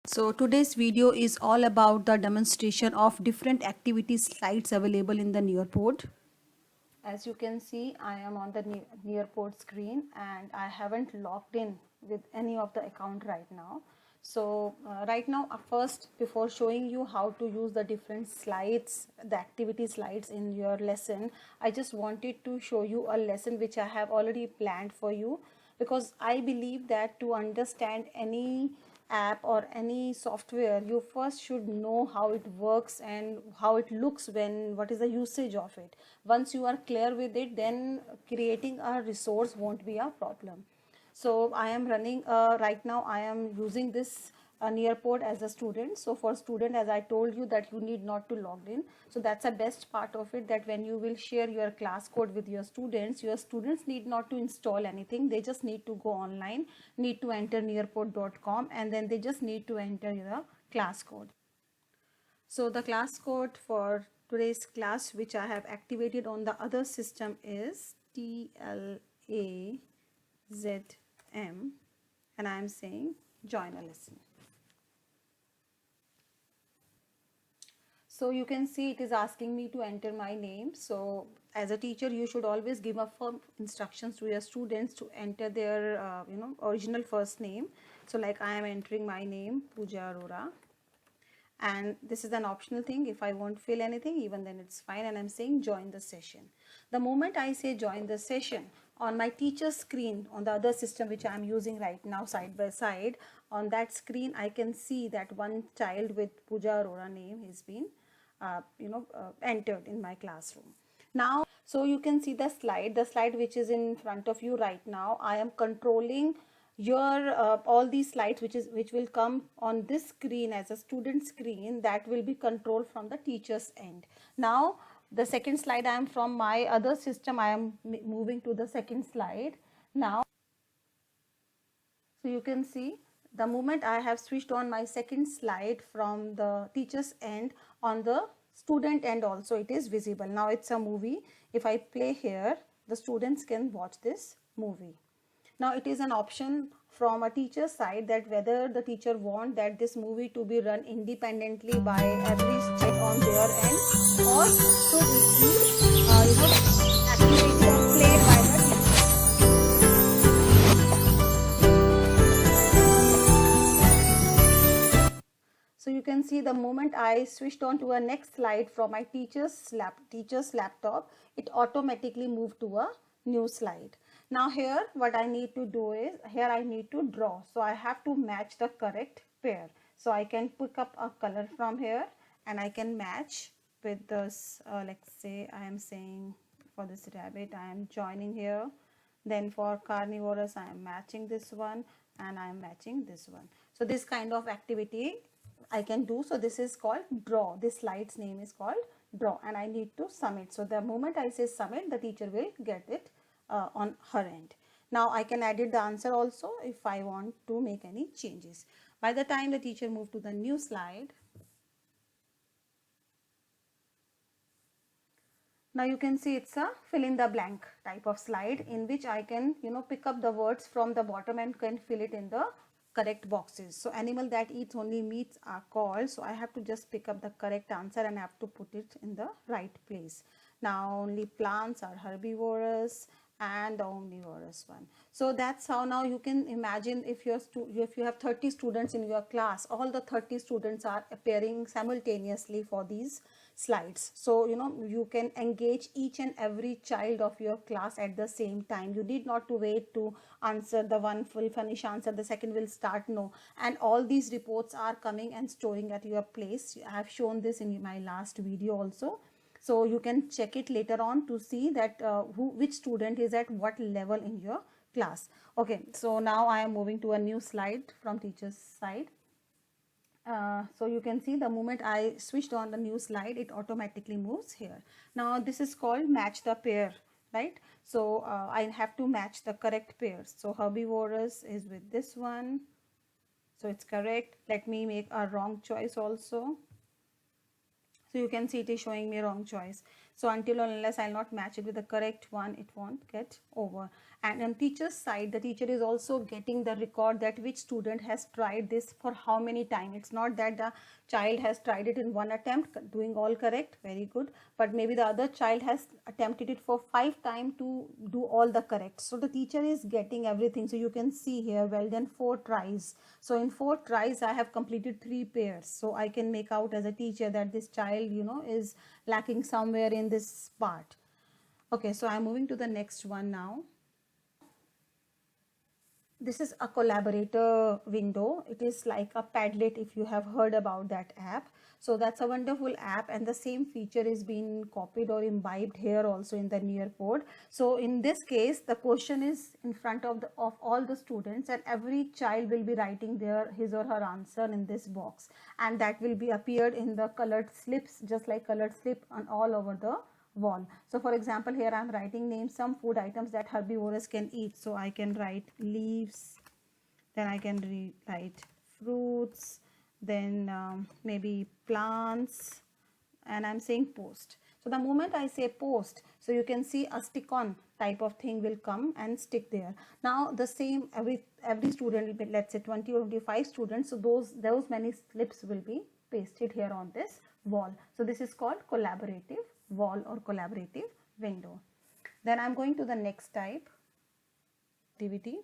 So today's video is all about the demonstration of different activity slides available in the Nearpod. As you can see, I am on the Nearpod screen and I haven't logged in with any of the account right now. So right now, first, before showing you how to use the different slides, the activity slides in your lesson, I just wanted to show you a lesson which I have already planned for you, because I believe that to understand any app or any software, you first should know how it works and how it looks, when what is the usage of it. Once you are clear with it, then creating a resource won't be a problem. So I am running right now I am using this Nearpod as a student. So for student, as I told you, that you need not to log in. So that's the best part of it, that when you will share your class code with your students need not to install anything. They just need to go online, need to enter nearpod.com, and then they just need to enter your class code. So the class code for today's class, which I have activated on the other system, is TLAZM, and I am saying join a lesson. So you can see it is asking me to enter my name. So as a teacher, you should always give a firm instructions to your students to enter their original first name. So like I am entering my name, Pooja Arora, and this is an optional thing. If I won't fill anything, even then it's fine, and I'm saying join the session. The moment I say join the session, on my teacher screen on the other system which I'm using right now side by side, on that screen I can see that one child with Pooja Arora name has been entered in my classroom. Now, so you can see the slide which is in front of you right now. I am controlling your all these slides which will come on this screen as a student screen, that will be controlled from the teacher's end. Now the second slide, I am from my other system, I am moving to the second slide now. So you can see the moment I have switched on my second slide from the teacher's end, on the student end also it is visible. Now it's a movie. If I play here, the students can watch this movie. Now it is an option from a teacher's side that whether the teacher want that this movie to be run independently by every student on their end, or should it be activated or played by the teacher. So you can see the moment I switched on to a next slide from my teacher's laptop, it automatically moved to a new slide. Now here what I need to do is, here I need to draw. So I have to match the correct pair. So I can pick up a color from here and I can match with this, let's say I am saying for this rabbit I am joining here. Then for carnivorous I am matching this one and I am matching this one. So this kind of activity I can do. So this is called draw. This slide's name is called draw, and I need to submit. So the moment I say submit, the teacher will get it on her end. Now I can edit the answer also if I want to make any changes. By the time the teacher moved to the new slide, now you can see it's a fill in the blank type of slide in which I can pick up the words from the bottom and can fill it in the correct boxes. So animal that eats only meats are called. So I have to just pick up the correct answer and I have to put it in the right place. Now only plants are herbivorous and the omnivorous one. So that's how now you can imagine if you have 30 students in your class, all the 30 students are appearing simultaneously for these slides. So you can engage each and every child of your class at the same time. You need not to wait to answer, the one will finish answer, the second will start. No, and all these reports are coming and storing at your place. I have shown this in my last video also. So you can check it later on to see that which student is at what level in your class. Okay, so now I am moving to a new slide from teacher's side. So you can see the moment I switched on the new slide, it automatically moves here. Now this is called match the pair, right? So I have to match the correct pairs. So herbivorous is with this one. So it's correct. Let me make a wrong choice also. So you can see it is showing me wrong choice. So until or unless I'll not match it with the correct one, it won't get over. And on teacher's side, the teacher is also getting the record that which student has tried this for how many times. It's not that the child has tried it in one attempt, doing all correct, very good, but maybe the other child has attempted it for 5 times to do all the correct. So the teacher is getting everything. So you can see here, well done, 4 tries. So in 4 tries I have completed 3 pairs. So I can make out as a teacher that this child, you know, is lacking somewhere in this part. Okay, so I'm moving to the next one now. This is a collaborator window. It is like a Padlet, if you have heard about that app. So that's a wonderful app, and the same feature is being copied or imbibed here also in the Nearpod. So in this case, the question is in front of all the students, and every child will be writing his or her answer in this box, and that will be appeared in the colored slips, just like colored slip on all over the wall. So for example, here I'm writing name some food items that herbivores can eat. So I can write leaves, then I can write fruits, then maybe plants, and I'm saying post. So the moment I say post, so you can see a stick on type of thing will come and stick there. Now the same, every student, let's say 20 or 25 students, so those many slips will be pasted here on this wall. So this is called collaborative wall or collaborative window. Then I'm going to the next type, activity.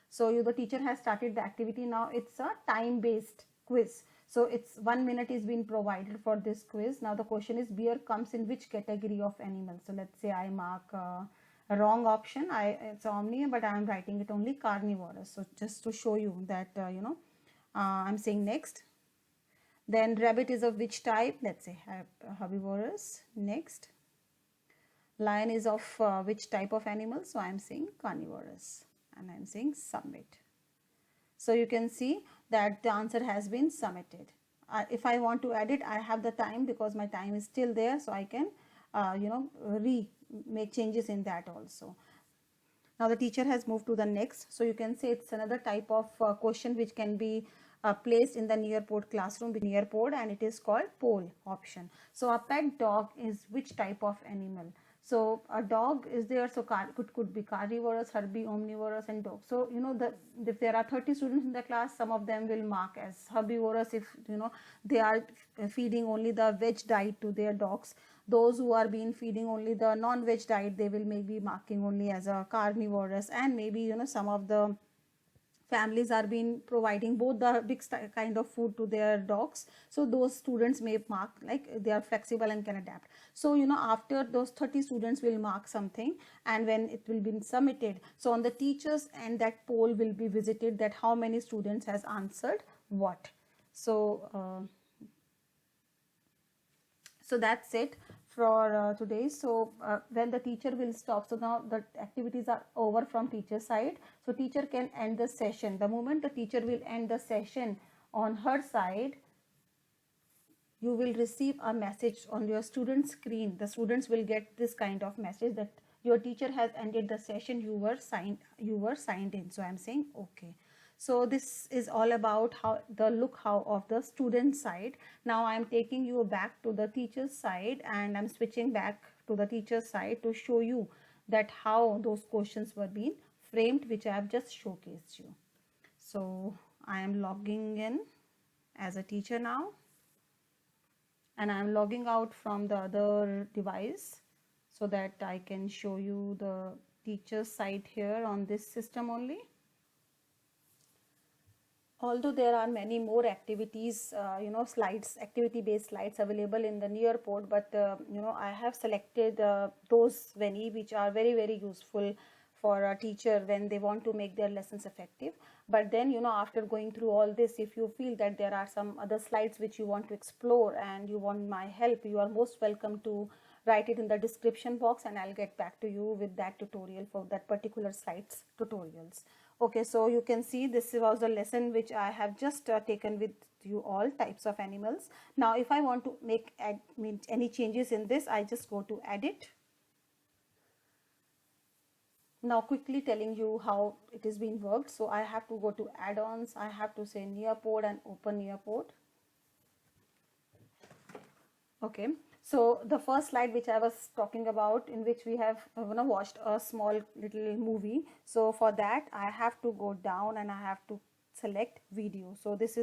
So the teacher has started the activity. Now it's a time-based quiz. So it's 1 minute is being provided for this quiz. Now the question is, bear comes in which category of animal? So let's say I mark a wrong option. It's omnivore, but I am writing it only carnivorous. So just to show you that I'm saying next. Then rabbit is of which type? Let's say herbivorous. Next. Lion is of which type of animal? So I'm saying carnivorous, and I'm saying submit. So you can see that the answer has been submitted. If I want to edit, I have the time because my time is still there, so I can make changes in that also. Now the teacher has moved to the next. So you can say it's another type of question which can be placed in the Nearpod classroom with Nearpod, and it is called poll option. So a pet dog is which type of animal? So a dog is there, so could be carnivorous, omnivorous, and dog. So if there are 30 students in the class, some of them will mark as herbivorous if they are feeding only the veg diet to their dogs. Those who are being feeding only the non-veg diet, they will maybe marking only as a carnivorous, and maybe some of the families are being providing both the big kind of food to their dogs, so those students may mark like they are flexible and can adapt. So after those 30 students will mark something, and when it will be submitted, so on the teachers and that poll will be visited that how many students has answered what. So that's it for today. So when the teacher will stop, so now the activities are over from teacher side, so teacher can end the session. The moment the teacher will end the session on her side, you will receive a message on your student screen. The students will get this kind of message that your teacher has ended the session, you were signed in. So I'm saying okay. So this is all about how of the student side. Now I'm taking you back to the teacher's side, and I'm switching back to the teacher's side to show you that how those questions were being framed, which I have just showcased you. So I am logging in as a teacher now, and I am logging out from the other device so that I can show you the teacher's side here on this system only. Although there are many more activities, slides, activity-based slides available in the Nearpod, but I have selected those many which are very, very useful for a teacher when they want to make their lessons effective. But then, after going through all this, if you feel that there are some other slides which you want to explore and you want my help, you are most welcome to write it in the description box, and I'll get back to you with that tutorial for that particular slides tutorials. Okay, so you can see this was the lesson which I have just taken with you, all types of animals. Now if I want to make any changes in this, I just go to edit. Now quickly telling you how it is being worked. So I have to go to add-ons, I have to say Nearpod and open Nearpod. Okay, So the first slide which I was talking about, in which we have watched a small little movie. So for that I have to go down and I have to select video. So this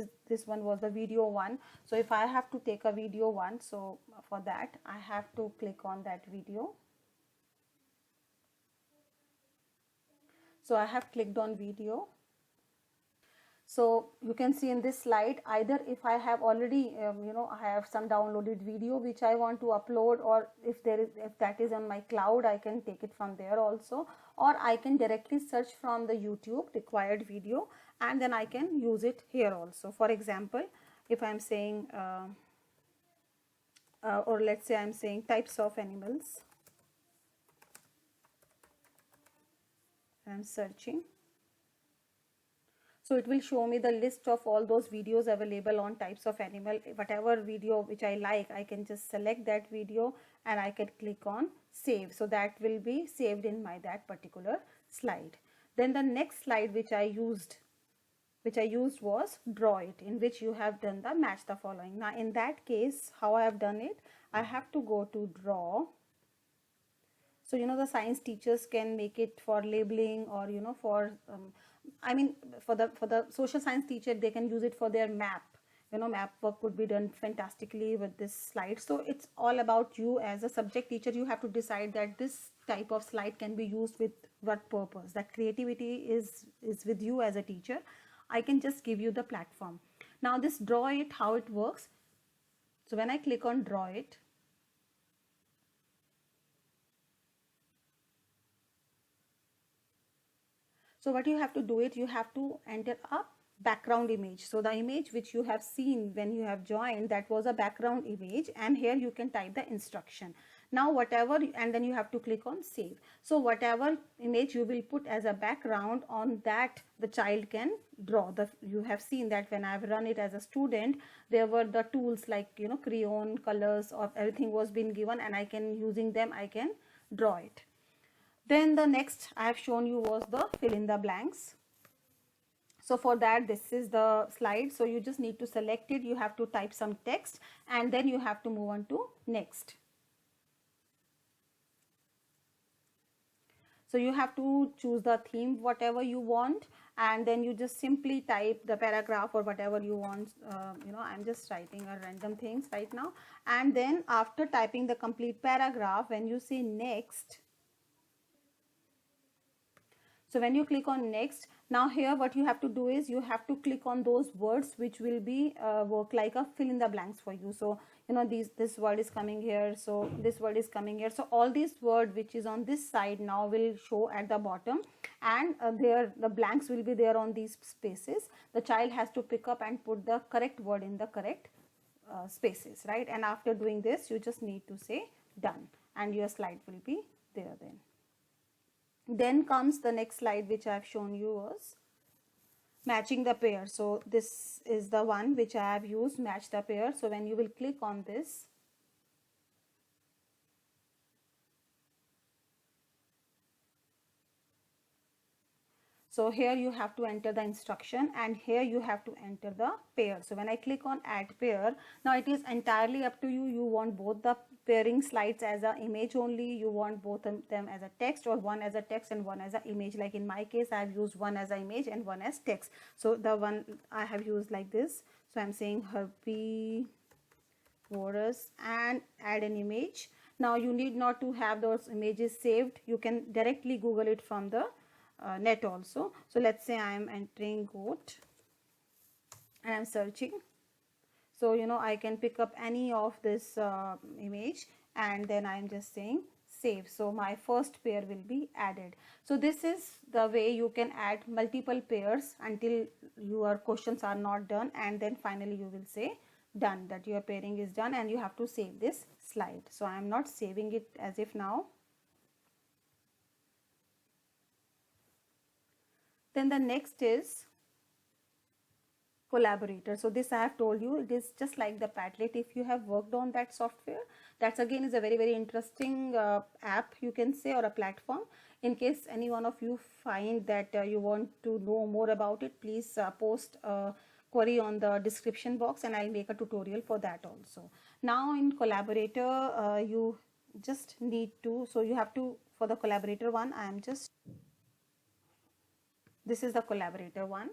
one was the video one. So if I have to take a video one, so for that I have to click on that video. So I have clicked on video. So you can see in this slide, either if I have already I have some downloaded video which I want to upload, or if that is on my cloud, I can take it from there also, or I can directly search from the YouTube required video and then I can use it here also. For example, if I'm saying or let's say I'm saying types of animals, I'm searching. So it will show me the list of all those videos available on types of animal. Whatever video which I like, I can just select that video and I can click on save. So that will be saved in my that particular slide. Then the next slide which I used was draw it, in which you have done the match the following. Now in that case, how I have done it, I have to go to draw. So the science teachers can make it for labeling, or for I mean for the social science teacher, they can use it for their map. Map work could be done fantastically with this slide. So it's all about you as a subject teacher. You have to decide that this type of slide can be used with what purpose. That creativity is with you as a teacher. I can just give you the platform. Now this draw it, how it works. So when I click on draw it, so what you have to do it, you have to enter a background image. So the image which you have seen when you have joined, that was a background image, and here you can type the instruction. Now whatever, and then you have to click on save. So whatever image you will put as a background, on that the child can draw. You have seen that when I have run it as a student, there were the tools like crayon, colors, or everything was been given, and I can, using them, I can draw it. Then the next I have shown you was the fill in the blanks. So for that, this is the slide. So you just need to select it. You have to type some text and then you have to move on to next. So you have to choose the theme, whatever you want, and then you just simply type the paragraph or whatever you want. I'm just writing a random things right now. And then after typing the complete paragraph, when you say next, so when you click on next, now here what you have to do is you have to click on those words which will be work like a fill in the blanks for you. So this word is coming here, so this word is coming here. So all these word which is on this side now will show at the bottom, and there the blanks will be there on these spaces. The child has to pick up and put the correct word in the correct spaces, right? And after doing this, you just need to say done, and your slide will be there then. Then comes the next slide which I have shown you was matching the pair. So this is the one which I have used, match the pair. So when you will click on this, so here you have to enter the instruction, and here you have to enter the pair. So when I click on add pair, now it is entirely up to you. You want both the pairing slides as an image only, you want both of them as a text, or one as a text and one as an image. Like in my case, I have used one as an image and one as text. So the one I have used like this. So I'm saying herbivorous and add an image. Now you need not to have those images saved. You can directly Google it from the net also. So let's say I am entering goat and I'm searching. So I can pick up any of this image, and then I'm just saying save. So my first pair will be added. So this is the way you can add multiple pairs until your questions are not done, and then finally you will say done, that your pairing is done, and you have to save this slide. So I am not saving it as if now. Then the next is collaborator. So this I have told you, it is just like the Padlet. If you have worked on that software, that's again is a very interesting app, you can say, or a platform. In case any one of you find that you want to know more about it, please post a query on the description box, and I'll make a tutorial for that also. Now in collaborator, you just need to, so you have to, for the collaborator one, this is the collaborator one.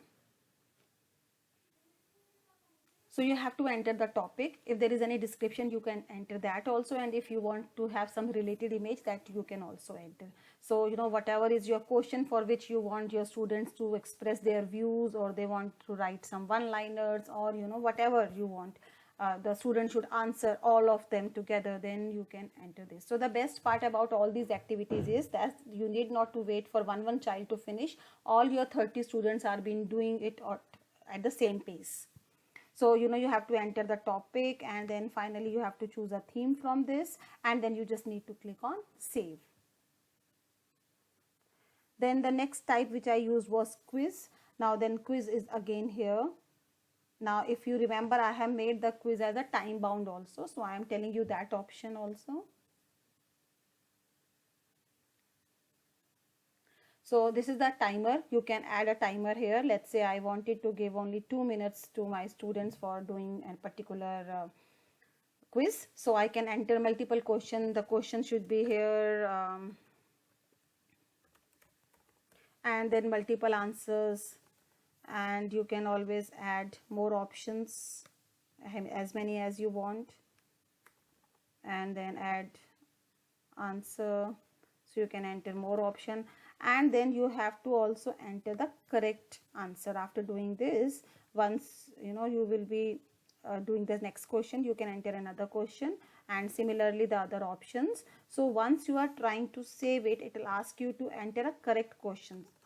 So you have to enter the topic. If there is any description, you can enter that also, and if you want to have some related image, that you can also enter. So whatever is your question for which you want your students to express their views, or they want to write some one-liners, or whatever you want, the student should answer all of them together, then you can enter this. So the best part about all these activities is that you need not to wait for one child to finish. All your 30 students are been doing it at the same pace. So you have to enter the topic, and then finally you have to choose a theme from this, and then you just need to click on save. Then the next type which I used was quiz. Now then quiz is again here. Now if you remember, I have made the quiz as a time bound also, so I am telling you that option also. So this is the timer. You can add a timer here. Let's say I wanted to give only 2 minutes to my students for doing a particular quiz. So I can enter multiple questions. The question should be here, and then multiple answers, and you can always add more options, as many as you want, and then add answer, so you can enter more option. And then you have to also enter the correct answer. After doing this, once you will be doing the next question, you can enter another question, and similarly the other options. So once you are trying to save it, it will ask you to enter a correct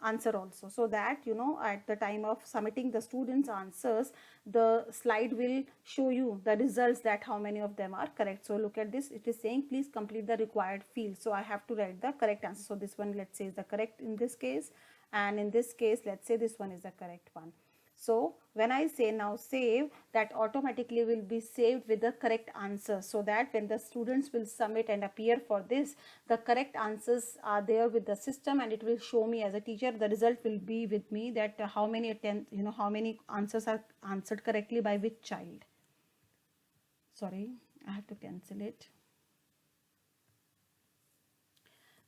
answer also, so that at the time of submitting the students answers, the slide will show you the results, that how many of them are correct. So look at this, it is saying please complete the required field. So I have to write the correct answer. So this one, let's say, is the correct in this case, and in this case, let's say this one is the correct one. So when I say now save, that automatically will be saved with the correct answer, so that when the students will submit and appear for this, the correct answers are there with the system, and it will show me as a teacher, the result will be with me, that how many how many answers are answered correctly by which child. Sorry, I have to cancel it.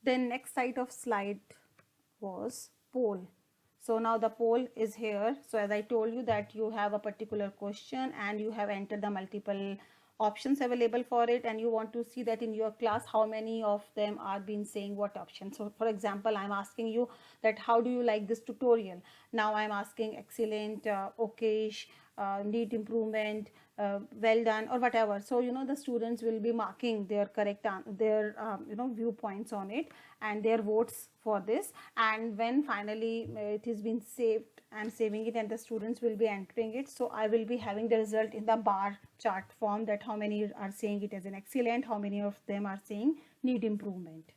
Then next side of slide was poll. So now the poll is here. So as I told you that you have a particular question, and you have entered the multiple options available for it, and you want to see that in your class how many of them are been saying what option. So for example, I'm asking you that how do you like this tutorial. Now I'm asking excellent, okayish, need improvement, well done, or whatever. So the students will be marking their correct viewpoints on it, and their votes for this. And when finally it has been saved, I'm saving it, and the students will be entering it. So I will be having the result in the bar chart form, that how many are saying it as an excellent, how many of them are saying need improvement.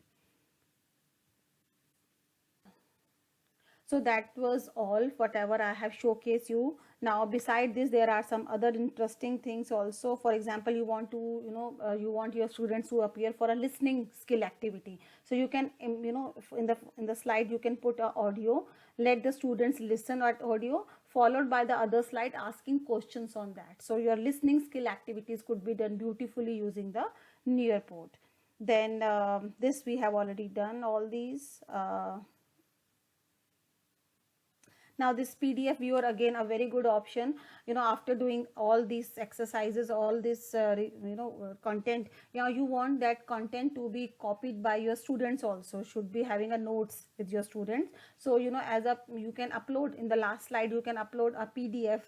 So that was all whatever I have showcased you. Now beside this, there are some other interesting things also. For example, you want to you want your students to appear for a listening skill activity. So you can in the slide you can put a audio, let the students listen at audio, followed by the other slide asking questions on that. So your listening skill activities could be done beautifully using the Nearpod. Then this we have already done all these. Now this PDF viewer, again a very good option. After doing all these exercises, all this content, you want that content to be copied by your students also, should be having a notes with your students. So you can upload, in the last slide you can upload a PDF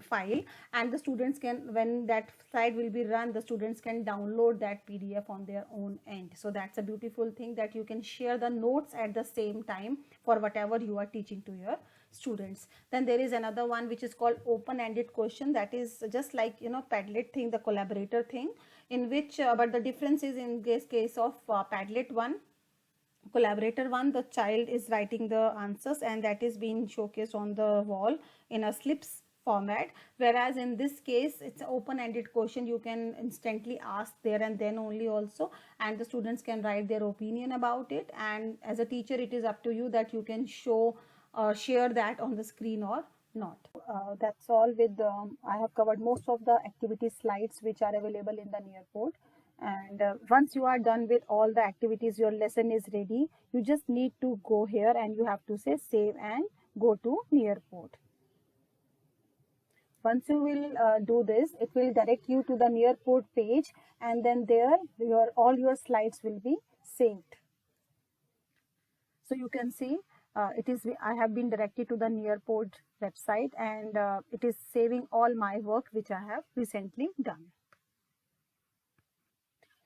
file, and the students can, when that slide will be run, the students can download that PDF on their own end. So that's a beautiful thing, that you can share the notes at the same time for whatever you are teaching to your students. Then there is another one which is called open-ended question. That is just like Padlet thing, the collaborator thing, in which but the difference is, in this case of Padlet one, collaborator one, the child is writing the answers, and that is being showcased on the wall in a slips format, whereas in this case it's an open-ended question. You can instantly ask there and then only also, and the students can write their opinion about it, and as a teacher it is up to you that you can share that on the screen or not. that's all with I have covered most of the activity slides which are available in the Nearport. And once you are done with all the activities, your lesson is ready. You just need to go here and you have to say save and go to Nearport. Once you will do this, it will direct you to the Nearport page, and then there all your slides will be saved. So you can see I have been directed to the Nearport website, and it is saving all my work which I have recently done.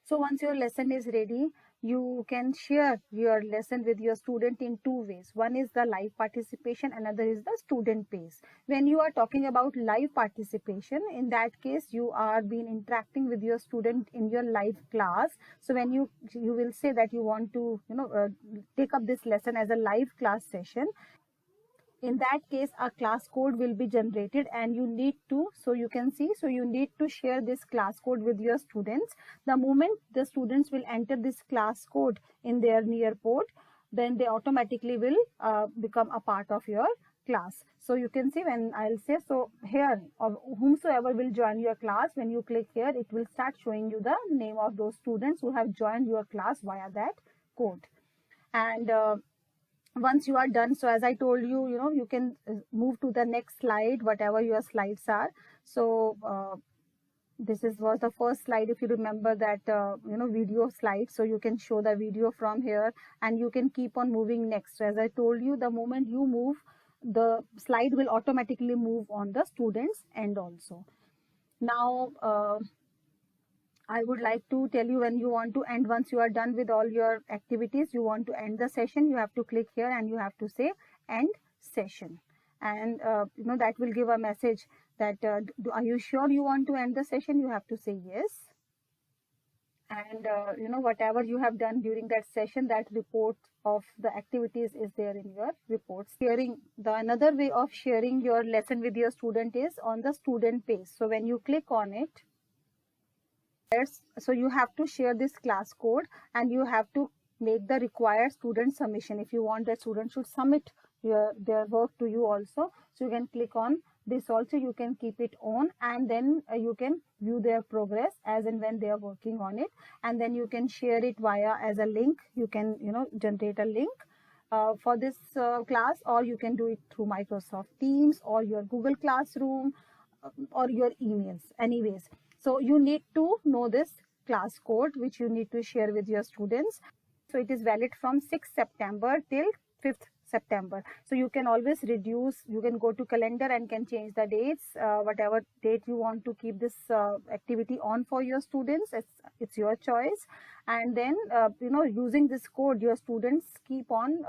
So once your lesson is ready, you can share your lesson with your student in two ways. One is the live participation, another is the student pace. When you are talking about live participation, in that case, you are been interacting with your student in your live class. So when you will say that you want to, take up this lesson as a live class session, in that case a class code will be generated, and you need to, so you can see, so you need to share this class code with your students. The moment the students will enter this class code in their Nearport, then they automatically will become a part of your class. So you can see when I'll say, so here, whomsoever will join your class, when you click here, it will start showing you the name of those students who have joined your class via that code. And once you are done, so as I told you, you can move to the next slide, whatever your slides are. So this was the first slide, if you remember that, video slide. So you can show the video from here, and you can keep on moving next. So as I told you, the moment you move, the slide will automatically move on the students end also. Now I would like to tell you, when you want to end, once you are done with all your activities, you want to end the session, you have to click here and you have to say end session. And that will give a message that are you sure you want to end the session? You have to say yes. And whatever you have done during that session, that report of the activities is there in your reports. Another way of sharing your lesson with your student is on the student page. So when you click on it, so you have to share this class code, and you have to make the required student submission. If you want that student should submit their work to you also, so you can click on this also. You can keep it on, and then you can view their progress as and when they are working on it, and then you can share it via as a link. You can generate a link for this class, or you can do it through Microsoft Teams or your Google Classroom or your emails. Anyways, so you need to know this class code, which you need to share with your students. So it is valid from 6th September till 5th September. So you can always reduce, you can go to calendar and can change the dates, whatever date you want to keep this activity on for your students. It's your choice. And then, using this code, your students keep on,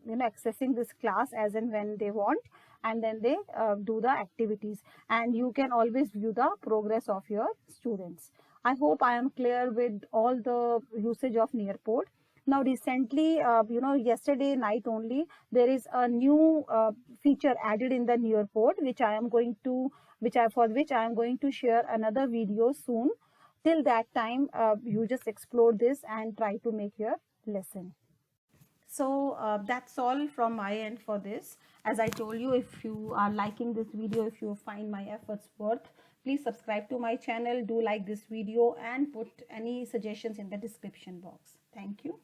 accessing this class as and when they want, and then they do the activities, and you can always view the progress of your students. I hope I am clear with all the usage of Nearport. Now recently, yesterday night only, there is a new feature added in the Nearport, for which I am going to share another video soon. Till that time, you just explore this and try to make your lesson. So that's all from my end for this. As I told you, if you are liking this video, if you find my efforts worth, please subscribe to my channel, do like this video, and put any suggestions in the description box. Thank you.